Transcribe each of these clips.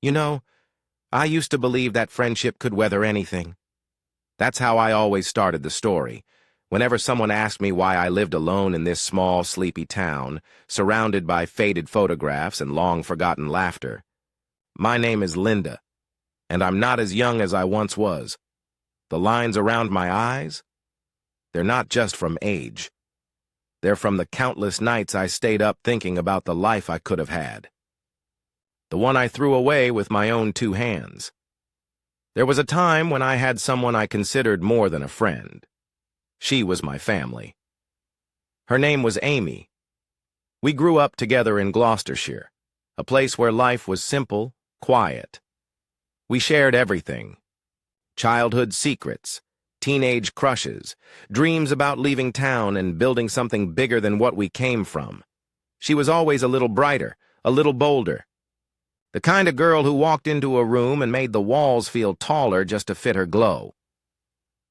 You know, I used to believe that friendship could weather anything. That's how I always started the story. Whenever someone asked me why I lived alone in this small, sleepy town, surrounded by faded photographs and long-forgotten laughter. My name is Linda, and I'm not as young as I once was. The lines around my eyes? They're not just from age. They're from the countless nights I stayed up thinking about the life I could have had. The one I threw away with my own two hands. There was a time when I had someone I considered more than a friend. She was my family. Her name was Amy. We grew up together in Gloucestershire, a place where life was simple, quiet. We shared everything. Childhood secrets, teenage crushes, dreams about leaving town and building something bigger than what we came from. She was always a little brighter, a little bolder. The kind of girl who walked into a room and made the walls feel taller just to fit her glow.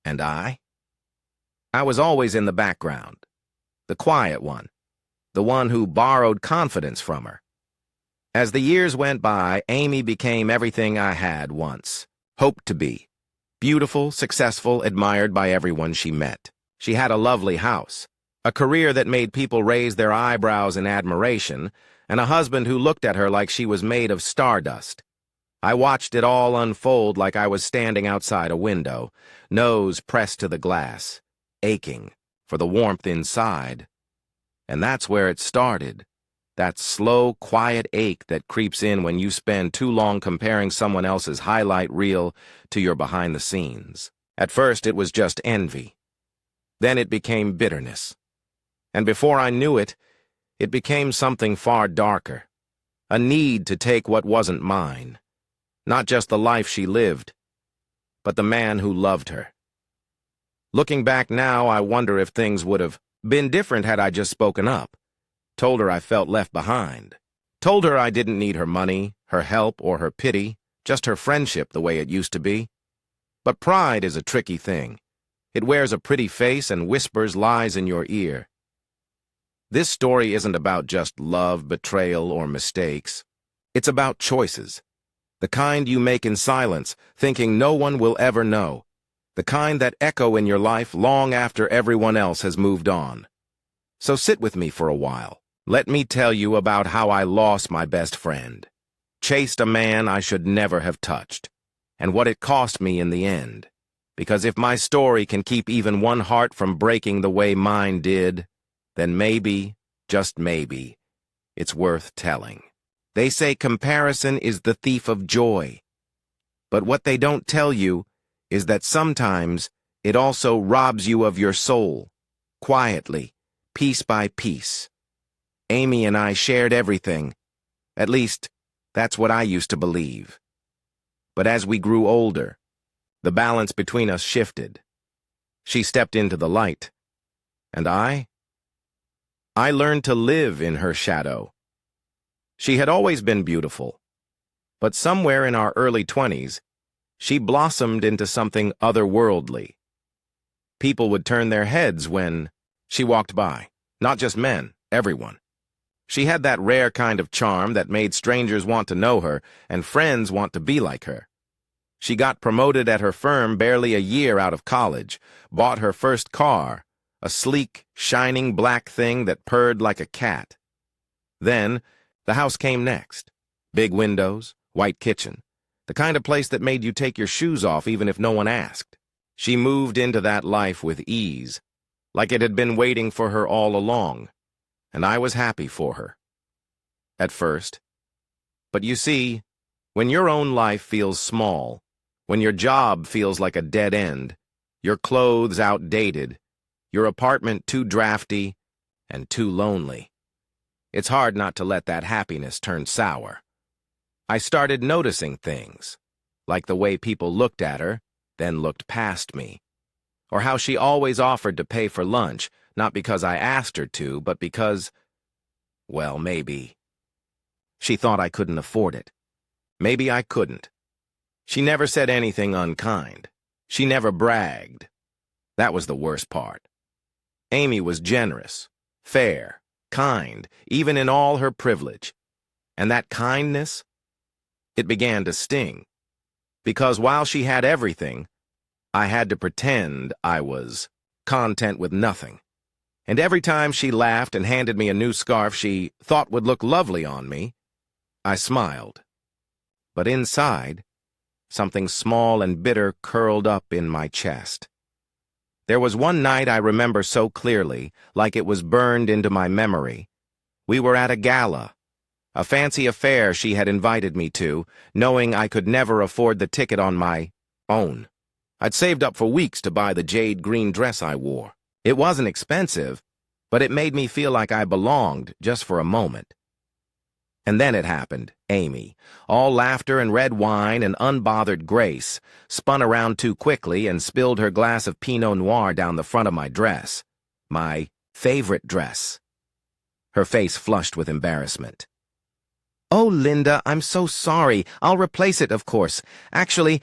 And I was always in the background, the quiet one, the one who borrowed confidence from her. As the years went by, Amy became everything I had once, hoped to be. Beautiful, successful, admired by everyone she met. She had a lovely house, a career that made people raise their eyebrows in admiration, and a husband who looked at her like she was made of stardust. I watched it all unfold like I was standing outside a window, nose pressed to the glass, aching for the warmth inside. And that's where it started, that slow, quiet ache that creeps in when you spend too long comparing someone else's highlight reel to your behind the scenes. At first, it was just envy. Then it became bitterness. And before I knew it, it became something far darker, a need to take what wasn't mine, not just the life she lived, but the man who loved her. Looking back now, I wonder if things would have been different had I just spoken up, told her I felt left behind, told her I didn't need her money, her help, or her pity, just her friendship the way it used to be. But pride is a tricky thing. It wears a pretty face and whispers lies in your ear. This story isn't about just love, betrayal, or mistakes. It's about choices. The kind you make in silence, thinking no one will ever know. The kind that echo in your life long after everyone else has moved on. So sit with me for a while. Let me tell you about how I lost my best friend, chased a man I should never have touched, and what it cost me in the end. Because if my story can keep even one heart from breaking the way mine did, then maybe, just maybe, it's worth telling. They say comparison is the thief of joy. But what they don't tell you is that sometimes it also robs you of your soul, quietly, piece by piece. Amy and I shared everything. At least, that's what I used to believe. But as we grew older, the balance between us shifted. She stepped into the light, and I learned to live in her shadow. She had always been beautiful, but somewhere in our early 20s, she blossomed into something otherworldly. People would turn their heads when she walked by, not just men, everyone. She had that rare kind of charm that made strangers want to know her and friends want to be like her. She got promoted at her firm barely a year out of college, bought her first car, a sleek, shining black thing that purred like a cat. Then, the house came next. Big windows, white kitchen, the kind of place that made you take your shoes off even if no one asked. She moved into that life with ease, like it had been waiting for her all along, and I was happy for her. At first. But you see, when your own life feels small, when your job feels like a dead end, your clothes outdated, your apartment too drafty, and too lonely, it's hard not to let that happiness turn sour. I started noticing things, like the way people looked at her, then looked past me, or how she always offered to pay for lunch, not because I asked her to, but because, well, maybe. She thought I couldn't afford it. Maybe I couldn't. She never said anything unkind. She never bragged. That was the worst part. Amy was generous, fair, kind, even in all her privilege. And that kindness, It began to sting. Because while she had everything, I had to pretend I was content with nothing. And every time she laughed and handed me a new scarf she thought would look lovely on me, I smiled. But inside, something small and bitter curled up in my chest. There was one night I remember so clearly, like it was burned into my memory. We were at a gala, a fancy affair she had invited me to, knowing I could never afford the ticket on my own. I'd saved up for weeks to buy the jade green dress I wore. It wasn't expensive, but it made me feel like I belonged just for a moment. And then it happened. Amy, all laughter and red wine and unbothered grace, spun around too quickly and spilled her glass of Pinot Noir down the front of my dress. My favorite dress. Her face flushed with embarrassment. "Oh, Linda, I'm so sorry. I'll replace it, of course. Actually,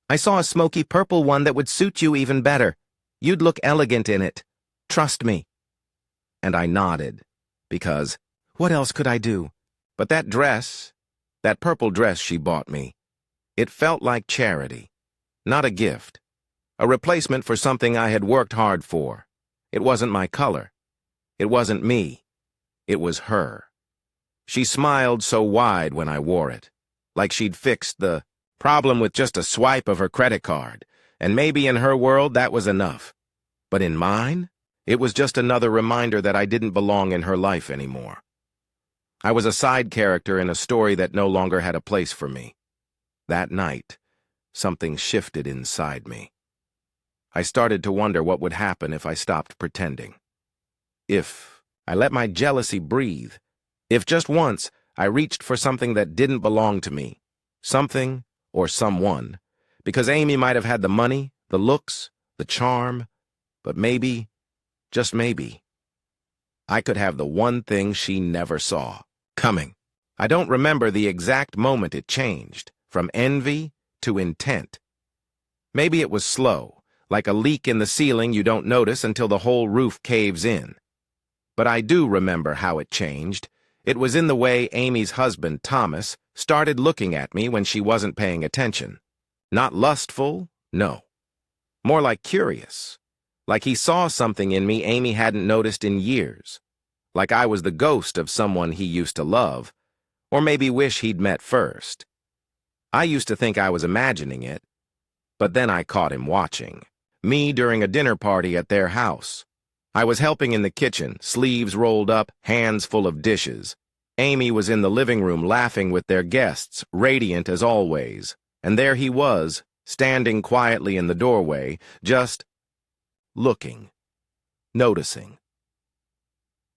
I saw a smoky purple one that would suit you even better. You'd look elegant in it. Trust me." And I nodded, because what else could I do? But that dress, that purple dress she bought me, it felt like charity, not a gift, a replacement for something I had worked hard for. It wasn't my color. It wasn't me. It was her. She smiled so wide when I wore it, like she'd fixed the problem with just a swipe of her credit card, and maybe in her world that was enough. But in mine, it was just another reminder that I didn't belong in her life anymore. I was a side character in a story that no longer had a place for me. That night, something shifted inside me. I started to wonder what would happen if I stopped pretending. If I let my jealousy breathe. If just once I reached for something that didn't belong to me. Something or someone. Because Amy might have had the money, the looks, the charm, but maybe, just maybe, I could have the one thing she never saw coming. I don't remember the exact moment it changed, from envy to intent. Maybe it was slow, like a leak in the ceiling you don't notice until the whole roof caves in. But I do remember how it changed. It was in the way Amy's husband, Thomas, started looking at me when she wasn't paying attention. Not lustful, no. More like curious. Like he saw something in me Amy hadn't noticed in years. Like I was the ghost of someone he used to love, or maybe wish he'd met first. I used to think I was imagining it, but then I caught him watching. Me during a dinner party at their house. I was helping in the kitchen, sleeves rolled up, hands full of dishes. Amy was in the living room laughing with their guests, radiant as always. And there he was, standing quietly in the doorway, just looking, noticing.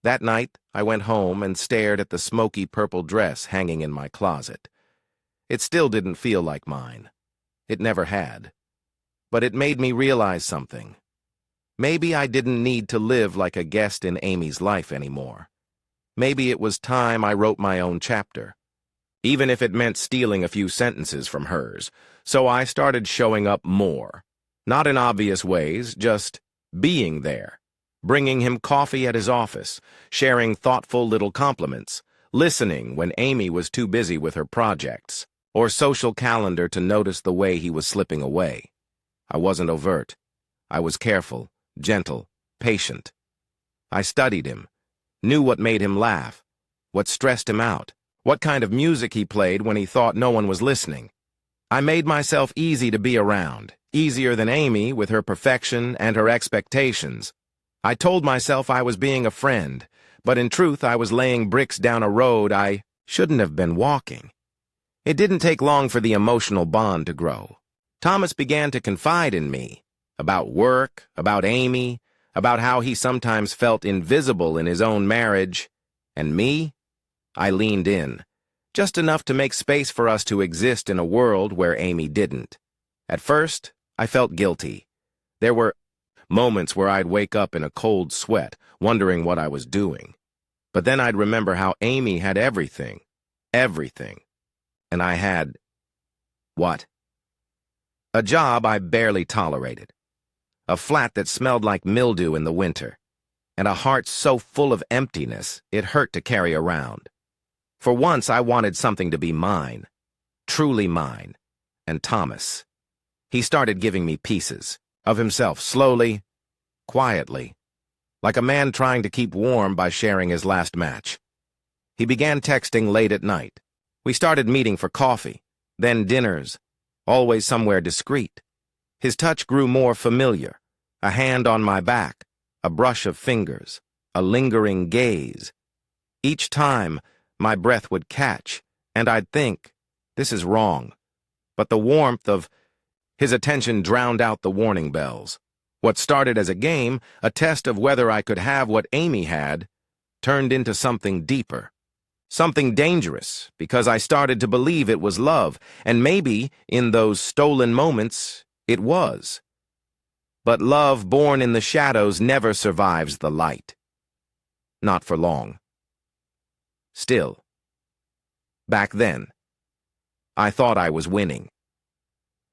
That night, I went home and stared at the smoky purple dress hanging in my closet. It still didn't feel like mine. It never had. But it made me realize something. Maybe I didn't need to live like a guest in Amy's life anymore. Maybe it was time I wrote my own chapter, even if it meant stealing a few sentences from hers. So I started showing up more. Not in obvious ways, just being there. Bringing him coffee at his office, sharing thoughtful little compliments, listening when Amy was too busy with her projects, or social calendar to notice the way he was slipping away. I wasn't overt. I was careful, gentle, patient. I studied him, knew what made him laugh, what stressed him out, what kind of music he played when he thought no one was listening. I made myself easy to be around, easier than Amy with her perfection and her expectations. I told myself I was being a friend, but in truth I was laying bricks down a road I shouldn't have been walking. It didn't take long for the emotional bond to grow. Thomas began to confide in me, about work, about Amy, about how he sometimes felt invisible in his own marriage. And me? I leaned in, just enough to make space for us to exist in a world where Amy didn't. At first, I felt guilty. There were moments where I'd wake up in a cold sweat, wondering what I was doing. But then I'd remember how Amy had everything. Everything. And I had... what? A job I barely tolerated. A flat that smelled like mildew in the winter. And a heart so full of emptiness, it hurt to carry around. For once, I wanted something to be mine. truly mine, and Thomas. He started giving me pieces of himself slowly, quietly, like a man trying to keep warm by sharing his last match. He began texting late at night. We started meeting for coffee, then dinners, always somewhere discreet. His touch grew more familiar, a hand on my back, a brush of fingers, a lingering gaze. Each time, my breath would catch, and I'd think, this is wrong. But the warmth of his attention drowned out the warning bells. What started as a game, a test of whether I could have what Amy had, turned into something deeper. Something dangerous, because I started to believe it was love, and maybe, in those stolen moments, it was. But love born in the shadows never survives the light. Not for long. Still, back then, I thought I was winning.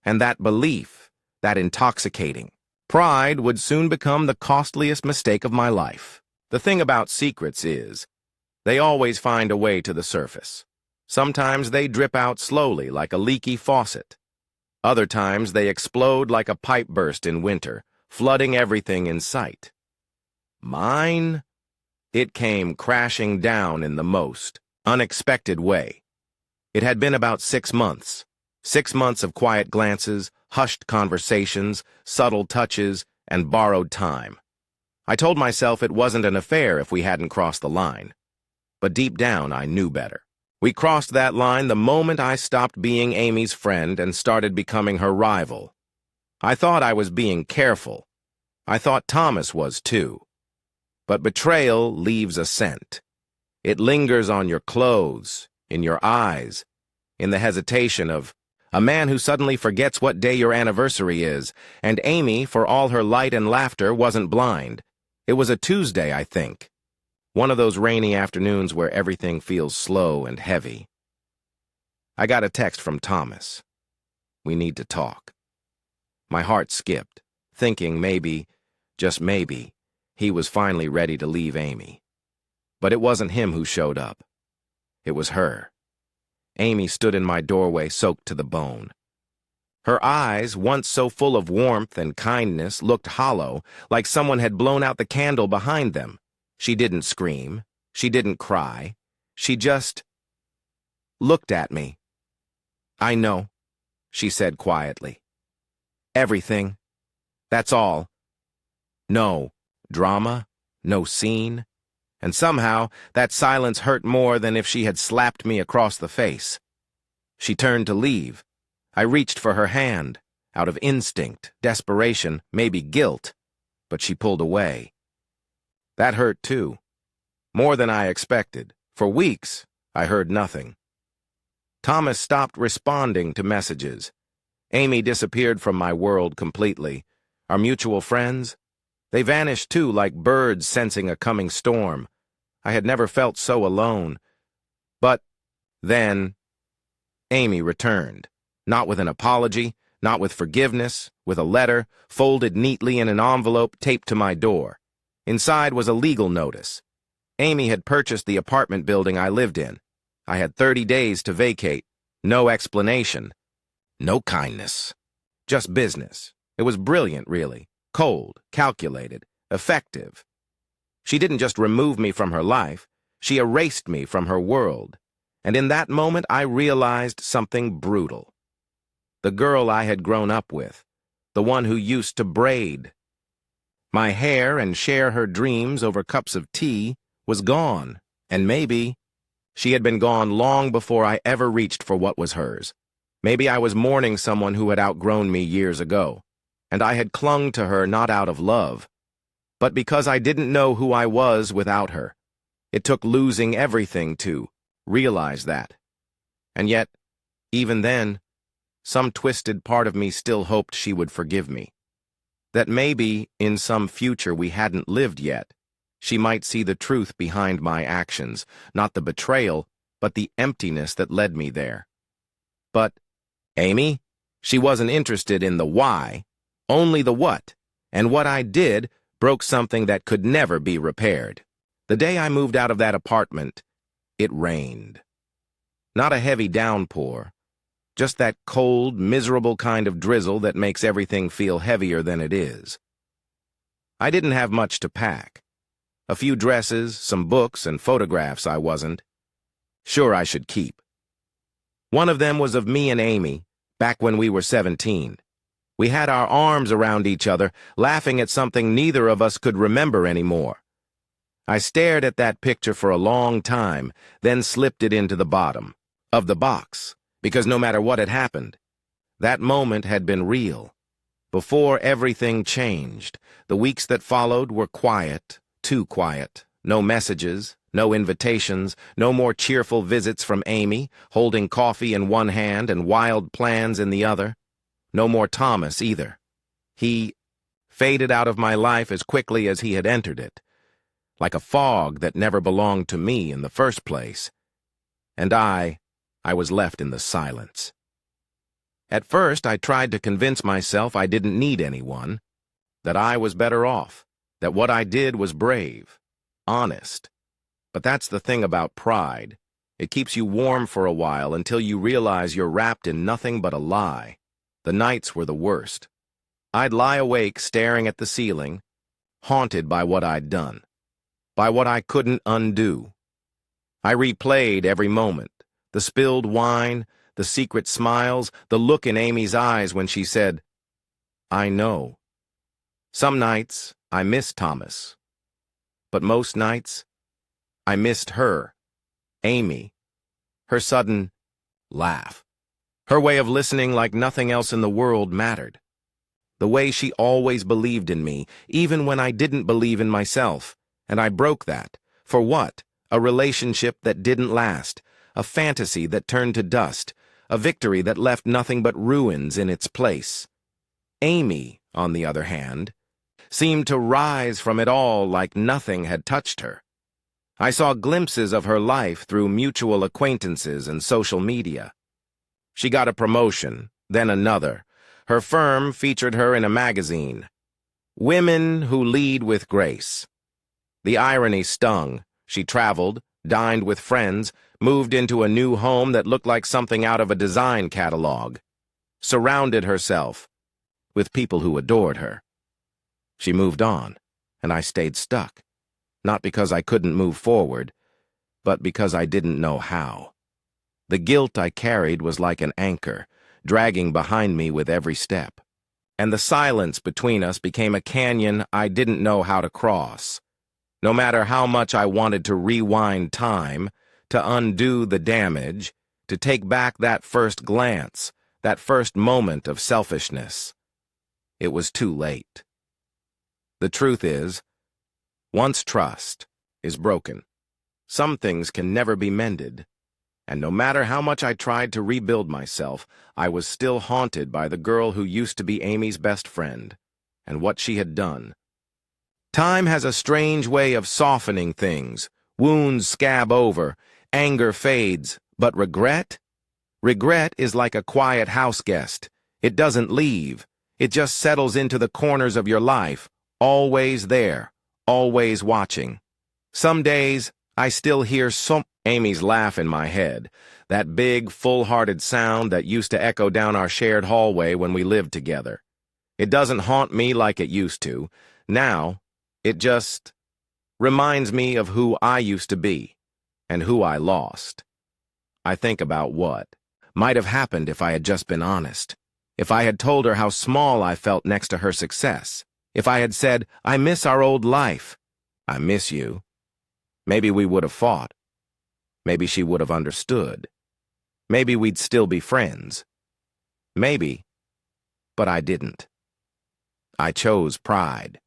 And that belief, that intoxicating pride, would soon become the costliest mistake of my life. The thing about secrets is, they always find a way to the surface. Sometimes they drip out slowly like a leaky faucet. Other times they explode like a pipe burst in winter, flooding everything in sight. Mine? It came crashing down in the most unexpected way. It had been about 6 months. 6 months of quiet glances, hushed conversations, subtle touches, and borrowed time. I told myself it wasn't an affair if we hadn't crossed the line. But deep down, I knew better. We crossed that line the moment I stopped being Amy's friend and started becoming her rival. I thought I was being careful. I thought Thomas was too. But betrayal leaves a scent. It lingers on your clothes, in your eyes, in the hesitation of a man who suddenly forgets what day your anniversary is, and Amy, for all her light and laughter, wasn't blind. It was a Tuesday, I think. One of those rainy afternoons where everything feels slow and heavy. I got a text from Thomas. We need to talk. My heart skipped, thinking maybe, just maybe, he was finally ready to leave Amy. But it wasn't him who showed up. It was her. Amy stood in my doorway, soaked to the bone. Her eyes, once so full of warmth and kindness, looked hollow, like someone had blown out the candle behind them. She didn't scream. She didn't cry. She just looked at me. I know, she said quietly. Everything. That's all. No drama, no scene. And somehow, that silence hurt more than if she had slapped me across the face. She turned to leave. I reached for her hand, out of instinct, desperation, maybe guilt, but she pulled away. That hurt too. More than I expected. For weeks, I heard nothing. Thomas stopped responding to messages. Amy disappeared from my world completely. Our mutual friends? They vanished too, like birds sensing a coming storm. I had never felt so alone. But then, Amy returned. Not with an apology, not with forgiveness, with a letter, folded neatly in an envelope taped to my door. Inside was a legal notice. Amy had purchased the apartment building I lived in. I had 30 days to vacate. No explanation. No kindness. Just business. It was brilliant, really. Cold, calculated, effective. She didn't just remove me from her life, she erased me from her world. And in that moment I realized something brutal. The girl I had grown up with, the one who used to braid my hair and share her dreams over cups of tea, was gone, and maybe she had been gone long before I ever reached for what was hers. Maybe I was mourning someone who had outgrown me years ago, and I had clung to her not out of love, but because I didn't know who I was without her. It took losing everything to realize that. And yet, even then, some twisted part of me still hoped she would forgive me. That maybe, in some future we hadn't lived yet, she might see the truth behind my actions, not the betrayal, but the emptiness that led me there. But Amy? She wasn't interested in the why, only the what, and what I did broke something that could never be repaired. The day I moved out of that apartment, it rained. Not a heavy downpour, Just that cold, miserable kind of drizzle that makes everything feel heavier than it is. I didn't have much to pack. A few dresses, some books, and photographs I wasn't sure I should keep. One of them was of me and Amy, back when we were 17. We had our arms around each other, laughing at something neither of us could remember anymore. I stared at that picture for a long time, then slipped it into the bottom of the box, because no matter what had happened, that moment had been real. Before everything changed, the weeks that followed were quiet, too quiet. No messages, no invitations, no more cheerful visits from Amy, holding coffee in one hand and wild plans in the other. No more Thomas, either. He faded out of my life as quickly as he had entered it, like a fog that never belonged to me in the first place. And I was left in the silence. At first, I tried to convince myself I didn't need anyone, that I was better off, that what I did was brave, honest. But that's the thing about pride. It keeps you warm for a while until you realize you're wrapped in nothing but a lie. The nights were the worst. I'd lie awake staring at the ceiling, haunted by what I'd done, by what I couldn't undo. I replayed every moment, the spilled wine, the secret smiles, the look in Amy's eyes when she said, "I know." Some nights, I missed Thomas. But most nights, I missed her, Amy, her sudden laugh, her way of listening like nothing else in the world mattered, the way she always believed in me, even when I didn't believe in myself, and I broke that. For what? A relationship that didn't last, a fantasy that turned to dust, a victory that left nothing but ruins in its place. Amy, on the other hand, seemed to rise from it all like nothing had touched her. I saw glimpses of her life through mutual acquaintances and social media. She got a promotion, then another. Her firm featured her in a magazine. Women Who Lead with Grace. The irony stung. She traveled, dined with friends, moved into a new home that looked like something out of a design catalog, surrounded herself with people who adored her. She moved on, and I stayed stuck, not because I couldn't move forward, but because I didn't know how. The guilt I carried was like an anchor, dragging behind me with every step, and the silence between us became a canyon I didn't know how to cross. No matter how much I wanted to rewind time, to undo the damage, to take back that first glance, that first moment of selfishness, it was too late. The truth is, once trust is broken, some things can never be mended, and no matter how much I tried to rebuild myself, I was still haunted by the girl who used to be Amy's best friend, and what she had done. Time has a strange way of softening things. Wounds scab over, anger fades, but regret? Regret is like a quiet house guest. It doesn't leave. It just settles into the corners of your life, always there, always watching. Some days, I still hear Amy's laugh in my head, that big, full-hearted sound that used to echo down our shared hallway when we lived together. It doesn't haunt me like it used to. Now, it just reminds me of who I used to be and who I lost. I think about what might have happened if I had just been honest, if I had told her how small I felt next to her success, if I had said, "I miss our old life. I miss you." Maybe we would have fought. Maybe she would have understood. Maybe we'd still be friends. Maybe, but I didn't. I chose pride.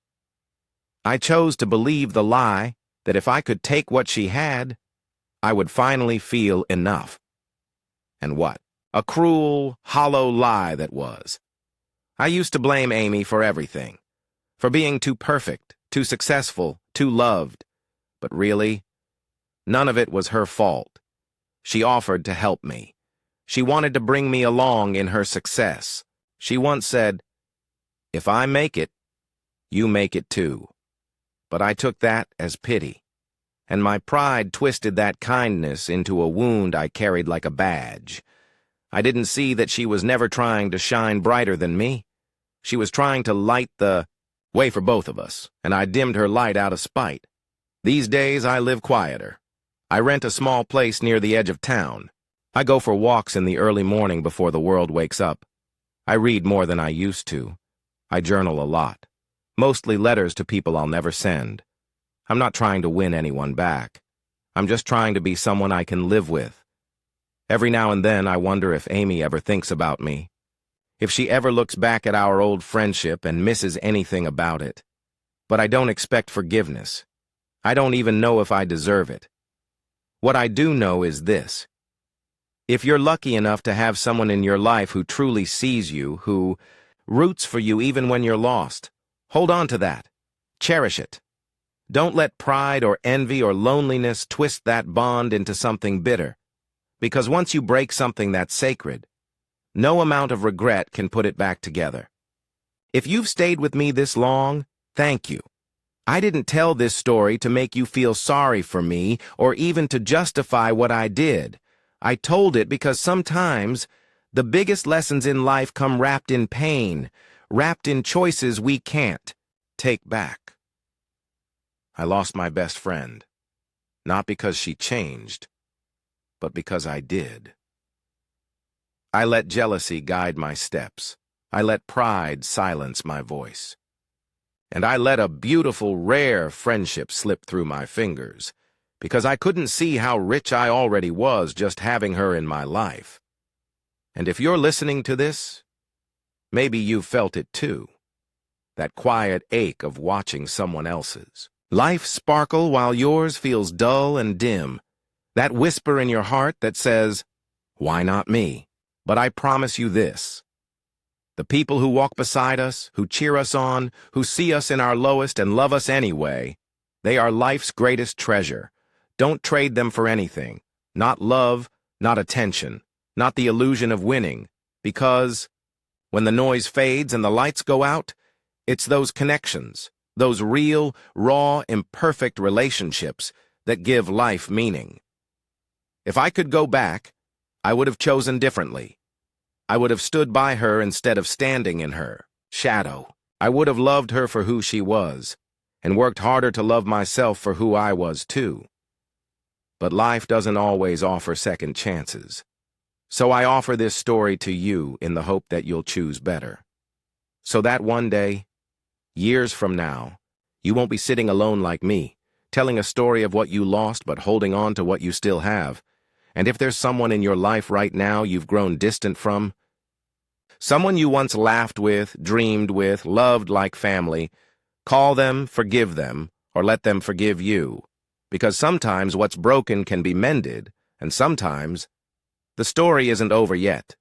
I chose to believe the lie that if I could take what she had, I would finally feel enough. And what? A cruel, hollow lie that was. I used to blame Amy for everything, for being too perfect, too successful, too loved. But really, none of it was her fault. She offered to help me. She wanted to bring me along in her success. She once said, "If I make it, you make it too." But I took that as pity, and my pride twisted that kindness into a wound I carried like a badge. I didn't see that she was never trying to shine brighter than me. She was trying to light the way for both of us, and I dimmed her light out of spite. These days, I live quieter. I rent a small place near the edge of town. I go for walks in the early morning before the world wakes up. I read more than I used to. I journal a lot, mostly letters to people I'll never send. I'm not trying to win anyone back. I'm just trying to be someone I can live with. Every now and then, I wonder if Amy ever thinks about me, if she ever looks back at our old friendship and misses anything about it. But I don't expect forgiveness. I don't even know if I deserve it. What I do know is this. If you're lucky enough to have someone in your life who truly sees you, who roots for you even when you're lost, hold on to that. Cherish it. Don't let pride or envy or loneliness twist that bond into something bitter. Because once you break something that's sacred, no amount of regret can put it back together. If you've stayed with me this long, thank you. I didn't tell this story to make you feel sorry for me or even to justify what I did. I told it because sometimes the biggest lessons in life come wrapped in pain, wrapped in choices we can't take back. I lost my best friend, not because she changed, but because I did. I let jealousy guide my steps. I let pride silence my voice. And I let a beautiful, rare friendship slip through my fingers, because I couldn't see how rich I already was just having her in my life. And if you're listening to this, maybe you've felt it too. That quiet ache of watching someone else's life sparkle while yours feels dull and dim. That whisper in your heart that says, "Why not me?" But I promise you this. The people who walk beside us, who cheer us on, who see us in our lowest and love us anyway, they are life's greatest treasure. Don't trade them for anything. Not love, not attention, not the illusion of winning. Because when the noise fades and the lights go out, it's those connections, those real, raw, imperfect relationships that give life meaning. If I could go back, I would have chosen differently. I would have stood by her instead of standing in her shadow. I would have loved her for who she was, and worked harder to love myself for who I was too. But life doesn't always offer second chances. So I offer this story to you in the hope that you'll choose better. So that one day, years from now, you won't be sitting alone like me, telling a story of what you lost but holding on to what you still have. And if there's someone in your life right now you've grown distant from, someone you once laughed with, dreamed with, loved like family, call them, forgive them, or let them forgive you. Because sometimes what's broken can be mended, and sometimes the story isn't over yet.